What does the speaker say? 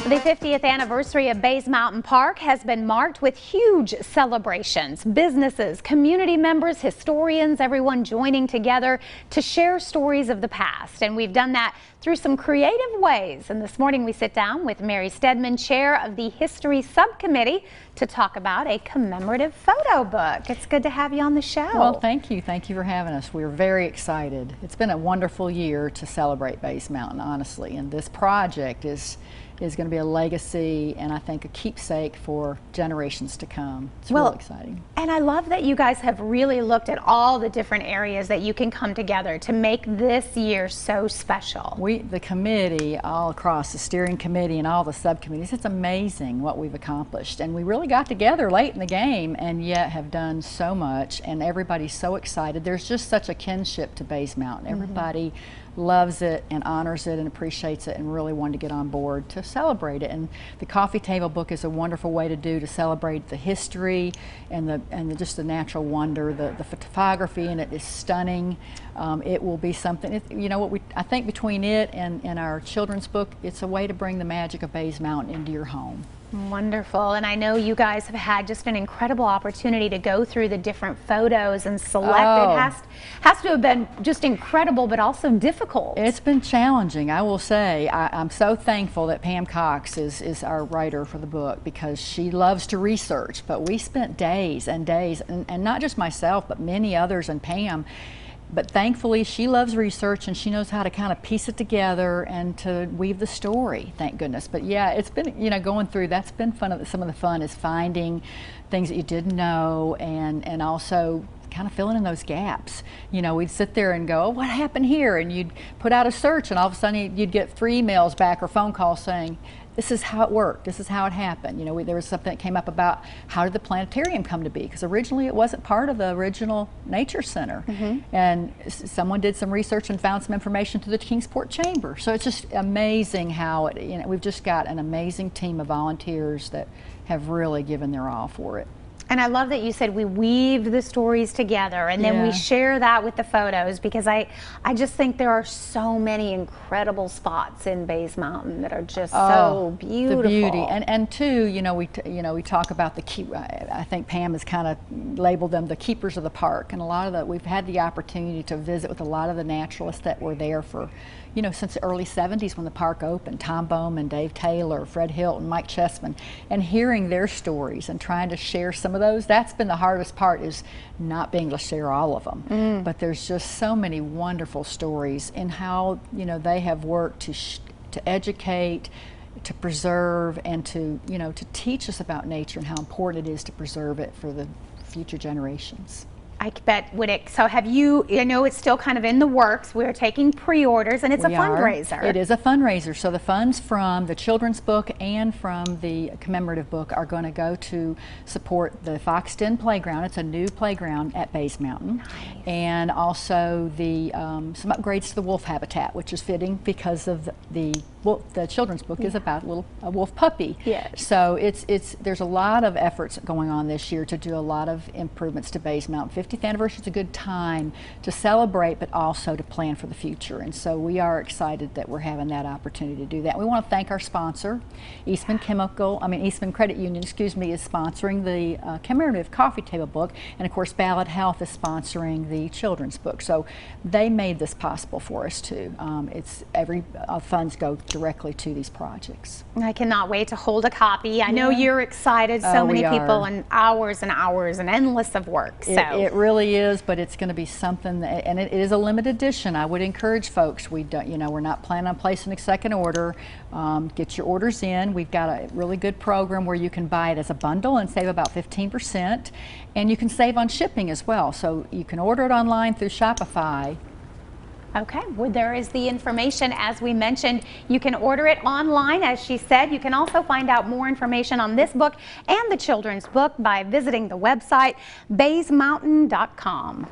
The 50th anniversary of Bays Mountain Park has been marked with huge celebrations. Businesses, community members, historians, everyone joining together to share stories of the past. And we've done that through some creative ways. And this morning we sit down with Mary Steadman, chair of the History Subcommittee, to talk about a commemorative photo book. It's good to have you on the show. Well, thank you. Thank you for having us. We're very excited. It's been a wonderful year to celebrate Bays Mountain, honestly. And this project is going to be a legacy and I think a keepsake for generations to come. It's really exciting. And I love that you guys have really looked at all the different areas that you can come together to make this year so special. The committee, all across the steering committee and all the subcommittees, it's amazing what we've accomplished. And we really got together late in the game and yet have done so much, and everybody's so excited. There's just such a kinship to Bays Mountain. Everybody loves it and honors it and appreciates it and really wanted to get on board to celebrate it. And the coffee table book is a wonderful way to celebrate the history and just the natural wonder. The photography in it is stunning. It will be something, you know what, I think between it and our children's book, it's a way to bring the magic of Bays Mountain into your home. Wonderful. And I know you guys have had just an incredible opportunity to go through the different photos and select. It has to have been just incredible, but also difficult. It's been challenging, I will say. I'm so thankful that Pam Cox is our writer for the book, because she loves to research, but we spent days and days, and not just myself, but many others and Pam. But thankfully, she loves research and she knows how to kind of piece it together and to weave the story, thank goodness. But yeah, it's been, you know, going through, that's been fun. Some of the fun is finding things that you didn't know and also kind of filling in those gaps. You know, we'd sit there and go, oh, what happened here? And you'd put out a search and all of a sudden you'd get 3 emails back or phone calls saying, this is how it worked, this is how it happened. You know, there was something that came up about how did the planetarium come to be, because originally it wasn't part of the original nature center. And someone did some research and found some information through the Kingsport Chamber. So it's just amazing how it, you know, we've just got an amazing team of volunteers that have really given their all for it. And I love that you said we weaved the stories together and then we share that with the photos, because I just think there are so many incredible spots in Bays Mountain that are just so beautiful. The beauty, and too, you know, we talk about I think Pam has kind of labeled them the keepers of the park, and a lot of we've had the opportunity to visit with a lot of the naturalists that were there for, you know, since the early 70s when the park opened. Tom Bowman, Dave Taylor, Fred Hilton, Mike Chessman, and hearing their stories and trying to share some of those. That's been the hardest part, is not being able to share all of them. But there's just so many wonderful stories in how, you know, they have worked to educate, to preserve, and to, you know, to teach us about nature and how important it is to preserve it for the future generations. I bet so have you, I know it's still kind of in the works, we're taking pre-orders and it's a fundraiser. It is a fundraiser, so the funds from the children's book and from the commemorative book are going to go to support the Fox Den Playground. It's a new playground at Bays Mountain. And also some upgrades to the wolf habitat, which is fitting because of the children's book is about a wolf puppy. So there's a lot of efforts going on this year to do a lot of improvements to Bays Mountain. 50th anniversary is a good time to celebrate, but also to plan for the future. And so we are excited that we're having that opportunity to do that. We want to thank our sponsor, Eastman Credit Union, is sponsoring the commemorative coffee table book, and of course Ballad Health is sponsoring the children's book. So they made this possible for us too. Funds go directly to these projects. I cannot wait to hold a copy. I know you're excited. So many people, and hours and hours and endless of work. It really is, but it's going to be something and it is a limited edition. I would encourage folks, we're not planning on placing a second order. Get your orders in. We've got a really good program where you can buy it as a bundle and save about 15%, and you can save on shipping as well. So you can order it online through Shopify. Okay, well, there is the information. As we mentioned, you can order it online, as she said. You can also find out more information on this book and the children's book by visiting the website baysmountain.com.